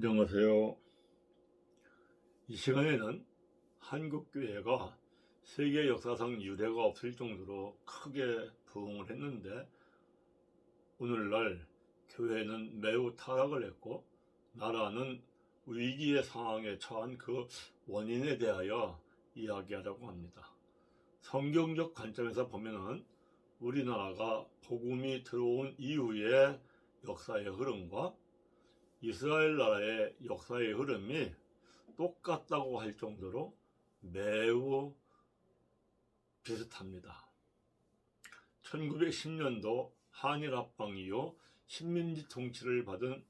안녕하세요. 이 시간에는 한국교회가 세계 역사상 유례가 없을 정도로 크게 부흥을 했는데, 오늘날 교회는 매우 타락을 했고 나라는 위기의 상황에 처한 그 원인에 대하여 이야기하려고 합니다. 성경적 관점에서 보면은 우리나라가 복음이 들어온 이후의 역사의 흐름과 이스라엘 나라의 역사의 흐름이 똑같다고 할 정도로 매우 비슷합니다. 1910년도 한일합방 이후 식민지 통치를 받은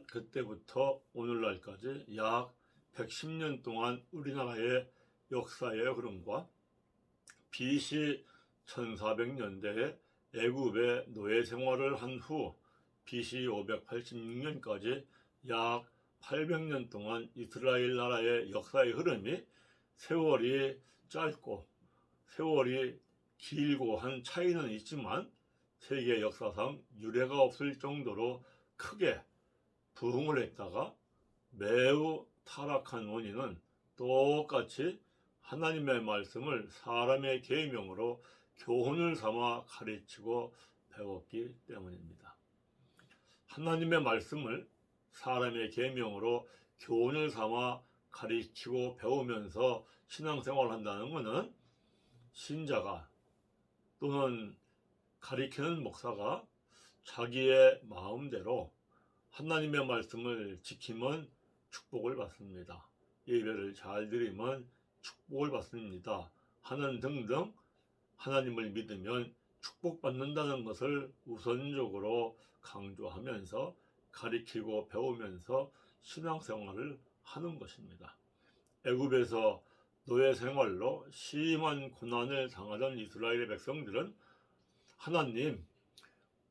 그때부터 오늘날까지 약 110년 동안 우리나라의 역사의 흐름과 BC 1400년대에 애굽의 노예 생활을 한 후 BC 586년까지 약 800년 동안 이스라엘 나라의 역사의 흐름이 세월이 짧고 세월이 길고 한 차이는 있지만 세계 역사상 유례가 없을 정도로 크게 부흥을 했다가 매우 타락한 원인은 똑같이 하나님의 말씀을 사람의 계명으로 교훈을 삼아 가르치고 배웠기 때문입니다. 하나님의 말씀을 사람의 계명으로 교훈을 삼아 가르치고 배우면서 신앙생활을 한다는 것은 신자가 또는 가르치는 목사가 자기의 마음대로 하나님의 말씀을 지키면 축복을 받습니다. 예배를 잘 드리면 축복을 받습니다. 하는 등등 하나님을 믿으면 축복받는다는 것을 우선적으로 강조하면서 가르치고 배우면서 신앙생활을 하는 것입니다. 애굽에서 노예 생활로 심한 고난을 당하던 이스라엘의 백성들은 하나님,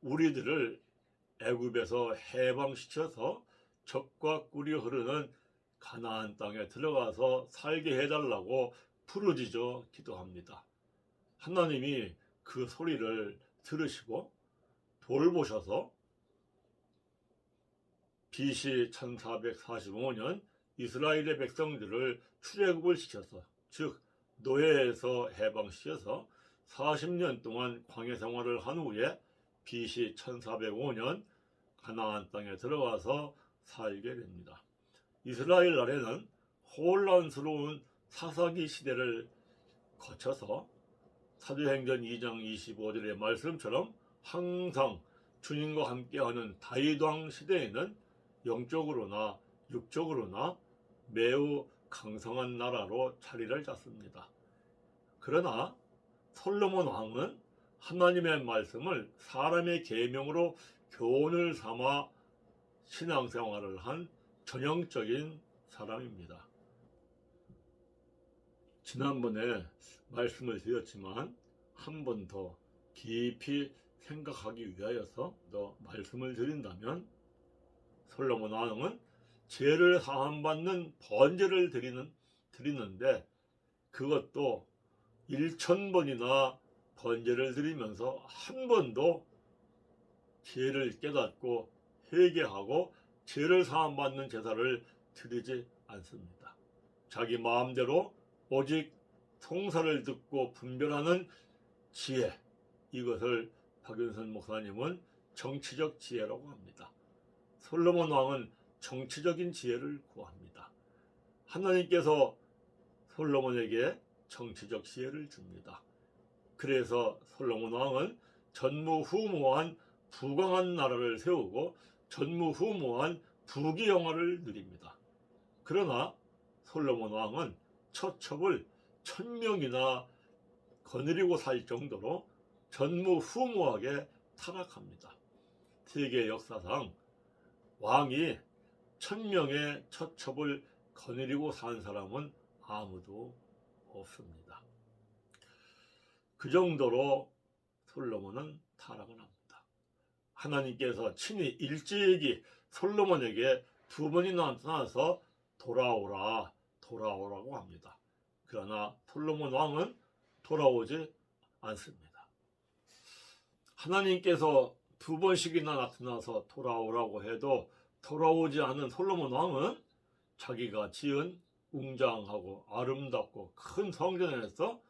우리들을 애굽에서 해방시켜서 젖과 꿀이 흐르는 가나안 땅에 들어가서 살게 해달라고 부르짖어 기도합니다. 하나님이 그 소리를 들으시고 돌보셔서 BC 1445년 이스라엘의 백성들을 출애굽을 시켜서, 즉 노예에서 해방시켜서 40년 동안 광야 생활을 한 후에 BC 1405년 가나안 땅에 들어가서 살게 됩니다. 이스라엘 나라는 혼란스러운 사사기 시대를 거쳐서 사도행전 2장 25절의 말씀처럼 항상 주님과 함께하는 다윗왕 시대에는 영적으로나 육적으로나 매우 강성한 나라로 자리를 잡습니다. 그러나 솔로몬 왕은 하나님의 말씀을 사람의 계명으로 교훈을 삼아 신앙생활을 한 전형적인 사람입니다. 지난번에 말씀을 드렸지만 한 번 더 깊이 생각하기 위하여서 더 말씀을 드린다면, 솔로몬 왕은 죄를 사함받는 번제를 드리는데 그것도 1000번이나 번제를 드리면서 한 번도 죄를 깨닫고 회개하고 죄를 사함받는 제사를 드리지 않습니다. 자기 마음대로 오직 송사를 듣고 분별하는 지혜, 이것을 박윤선 목사님은 정치적 지혜라고 합니다. 솔로몬 왕은 정치적인 지혜를 구합니다. 하나님께서 솔로몬에게 정치적 지혜를 줍니다. 그래서 솔로몬 왕은 전무후무한 부강한 나라를 세우고 전무후무한 부귀영화를 누립니다. 그러나 솔로몬 왕은 처첩을 1000명이나 거느리고 살 정도로 전무후무하게 타락합니다. 세계 역사상 왕이 1000명의 처첩을 거느리고 산 사람은 아무도 없습니다. 그 정도로 솔로몬은 타락을 합니다. 하나님께서 친히 일찍이 솔로몬에게 2번이나 나타나서 돌아오라고 합니다. 그러나 솔로몬 왕은 돌아오지 않습니다. 하나님께서 2번씩이나 나타나서 돌아오라고 해도 돌아오지 않은 솔로몬 왕은 자기가 지은 웅장하고 아름답고 큰 성전에서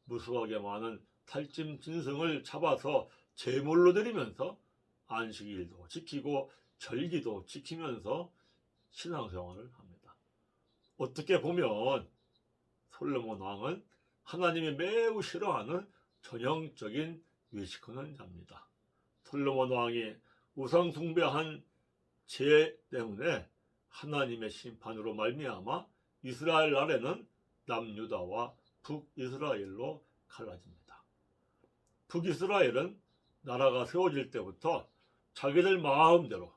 무수하게 많은 탈짐 짐승을 잡아서 제물로 드리면서 안식일도 지키고 절기도 지키면서 신앙생활을 합니다. 어떻게 보면 솔로몬 왕은 하나님이 매우 싫어하는 전형적인 외식하는 자입니다. 솔로몬 왕이 우상 숭배한 죄 때문에 하나님의 심판으로 말미암아 이스라엘 나라는 남유다와 북이스라엘로 갈라집니다. 북이스라엘은 나라가 세워질 때부터 자기들 마음대로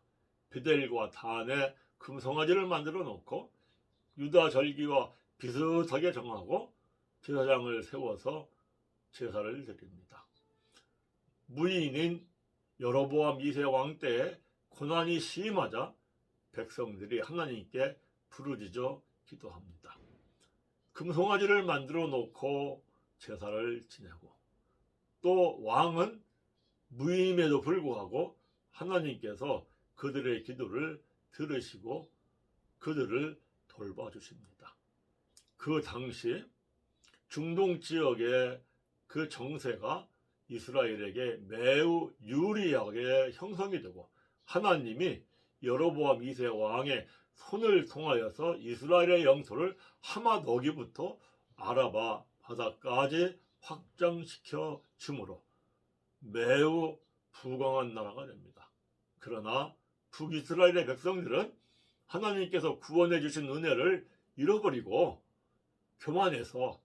베델과 단에 금송아지를 만들어 놓고 유다 절기와 비슷하게 정하고 제사장을 세워서 제사를 드립니다. 무인인 여로보암 2세 왕 때에 고난이 심하자 백성들이 하나님께 부르짖어 기도합니다. 금송아지를 만들어 놓고 제사를 지내고 또 왕은 무임에도 불구하고 하나님께서 그들의 기도를 들으시고 그들을 돌봐주십니다. 그 당시 중동 지역의 그 정세가 이스라엘에게 매우 유리하게 형성이 되고 하나님이 여로보암 2세 왕의 손을 통하여서 이스라엘의 영토를 하마너기부터 아라바 바다까지 확장시켜 주므로 매우 부강한 나라가 됩니다. 그러나 북이스라엘의 백성들은 하나님께서 구원해 주신 은혜를 잃어버리고 교만해서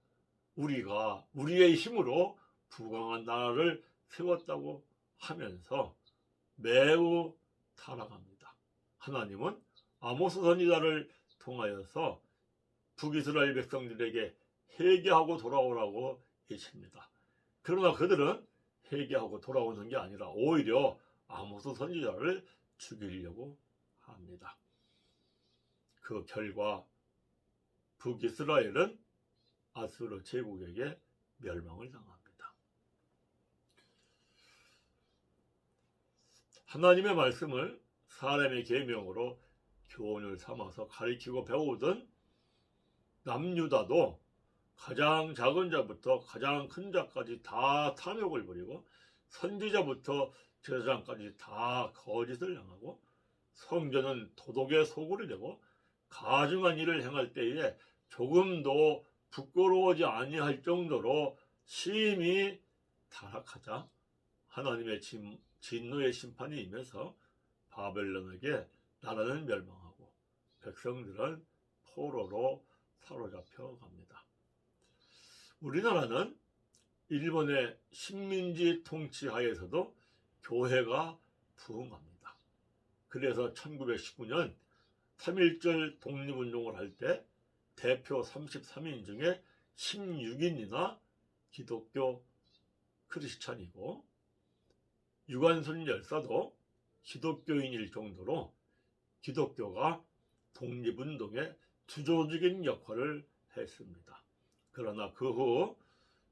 우리가 우리의 힘으로 부강한 나라를 세웠다고 하면서 매우 타락합니다. 하나님은 아모스 선지자를 통하여서 북이스라엘 백성들에게 회개하고 돌아오라고 외칩니다. 그러나 그들은 회개하고 돌아오는 게 아니라 오히려 아모스 선지자를 죽이려고 합니다. 그 결과 북이스라엘은 아수르 제국에게 멸망을 당합니다. 하나님의 말씀을 사람의 계명으로 교훈을 삼아서 가르치고 배우던 남유다도 가장 작은 자부터 가장 큰 자까지 다 탐욕을 부리고 선지자부터 제사장까지 다 거짓을 행하고 성전은 도덕의 소굴이 되고 가증한 일을 행할 때에 조금도 부끄러워하지 아니할 정도로 심히 타락하자 하나님의 진노의 심판이 임해서 바벨론에게 나라는 멸망하고 백성들은 포로로 사로잡혀 갑니다. 우리나라는 일본의 식민지 통치 하에서도 교회가 부흥합니다. 그래서 1919년 3.1절 독립운동을 할 때 대표 33인 중에 16인이나 기독교 크리스찬이고 유관순 열사도 기독교인일 정도로 기독교가 독립운동에 주도적인 역할을 했습니다. 그러나 그 후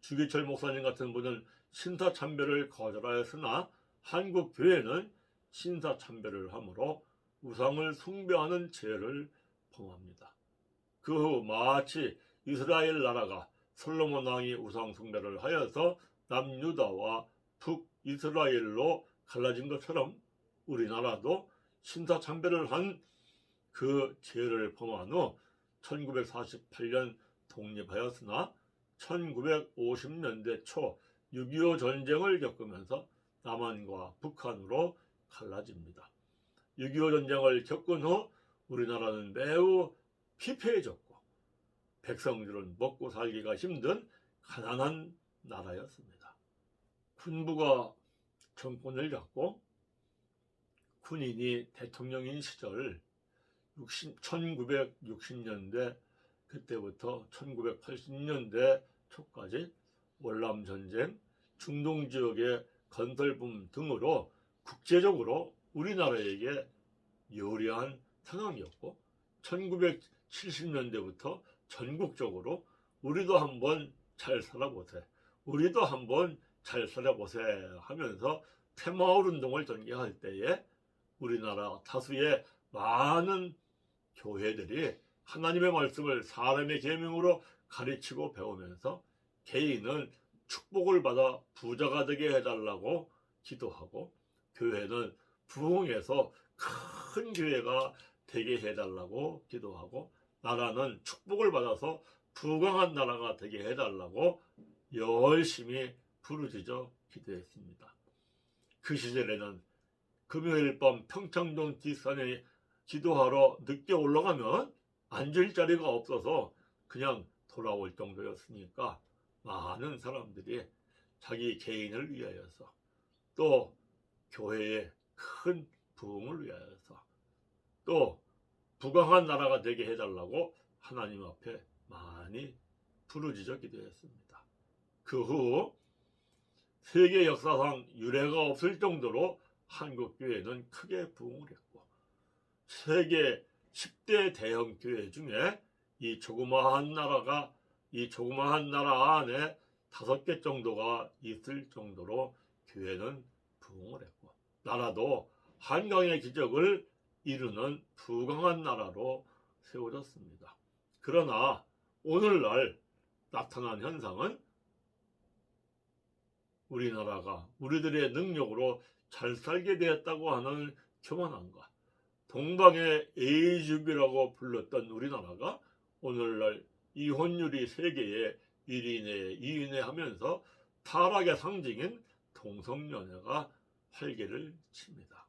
주기철 목사님 같은 분은 신사참배를 거절하였으나 한국 교회는 신사참배를 함으로 우상을 숭배하는 죄를 범합니다. 그 후 마치 이스라엘 나라가 솔로몬 왕이 우상 숭배를 하여서 남유다와 북이스라엘로 갈라진 것처럼 우리나라도 신사참배를 한 그 죄를 범한 후 1948년 독립하였으나 1950년대 초 6.25 전쟁을 겪으면서 남한과 북한으로 갈라집니다. 6.25 전쟁을 겪은 후 우리나라는 매우 피폐해졌고 백성들은 먹고 살기가 힘든 가난한 나라였습니다. 군부가 정권을 잡고 군인이 대통령인 시절 1960년대 그때부터 1980년대 초까지 월남전쟁, 중동지역의 건설붐 등으로 국제적으로 우리나라에게 유리한 상황이었고 1970년대부터 전국적으로 우리도 한번 잘 살아보세, 우리도 한번 잘 살아보세 하면서 새마을 운동을 전개할 때에 우리나라 다수의 많은 교회들이 하나님의 말씀을 사람의 계명으로 가르치고 배우면서 개인은 축복을 받아 부자가 되게 해달라고 기도하고, 교회는 부흥해서 큰 교회가 되게 해달라고 기도하고, 나라는 축복을 받아서 부강한 나라가 되게 해달라고 열심히 부르짖어 기도했습니다. 그 시절에는 금요일 밤 평창동 뒷산에 기도하러 늦게 올라가면 앉을 자리가 없어서 그냥 돌아올 정도였으니까 많은 사람들이 자기 개인을 위하여서, 또 교회의 큰 부흥을 위하여서, 또 부강한 나라가 되게 해달라고 하나님 앞에 많이 부르짖어 기도했습니다. 그 후 세계 역사상 유례가 없을 정도로 한국교회는 크게 부흥을 했고, 세계 10대 대형 교회 중에 이 조그마한 나라 안에 5개 정도가 있을 정도로 교회는 부흥을 했고, 나라도 한강의 기적을 이루는 부강한 나라로 세워졌습니다. 그러나 오늘날 나타난 현상은 우리나라가 우리들의 능력으로 잘 살게 되었다고 하는 교만함과, 동방의 에이즈비라고 불렀던 우리나라가 오늘날 이혼율이 세계에 1위내 2위내 하면서 타락의 상징인 동성연애가 활개를 칩니다.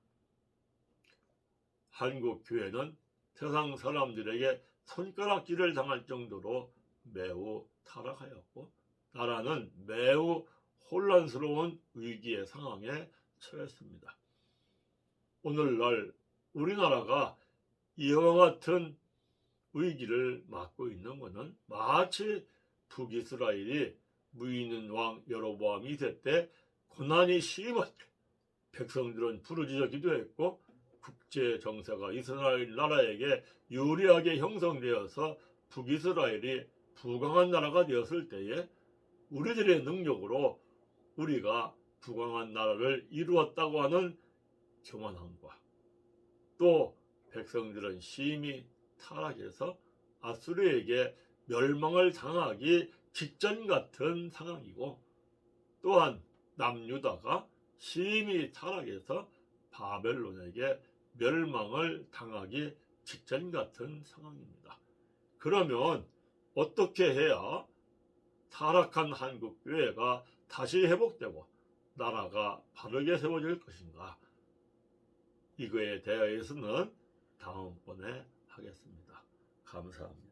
한국 교회는 세상 사람들에게 손가락질을 당할 정도로 매우 타락하였고, 나라는 매우 혼란스러운 위기의 상황에 처했습니다. 오늘날 우리나라가 이와 같은 위기를 맞고 있는 것은 마치 북이스라엘이 무있는 왕 여로보암 2세 때 고난이 심한 백성들은 부르짖어 기도했고, 국제 정세가 이스라엘 나라에게 유리하게 형성되어서 북이스라엘이 부강한 나라가 되었을 때에 우리들의 능력으로 우리가 부강한 나라를 이루었다고 하는 교만함과, 또 백성들은 심히 타락해서 아수르에게 멸망을 당하기 직전 같은 상황이고, 또한 남유다가 심히 타락해서 바벨론에게 멸망을 당하기 직전 같은 상황입니다. 그러면 어떻게 해야 타락한 한국교회가 다시 회복되고 나라가 바르게 세워질 것인가? 이거에 대해서는 다음번에 하겠습니다. 감사합니다.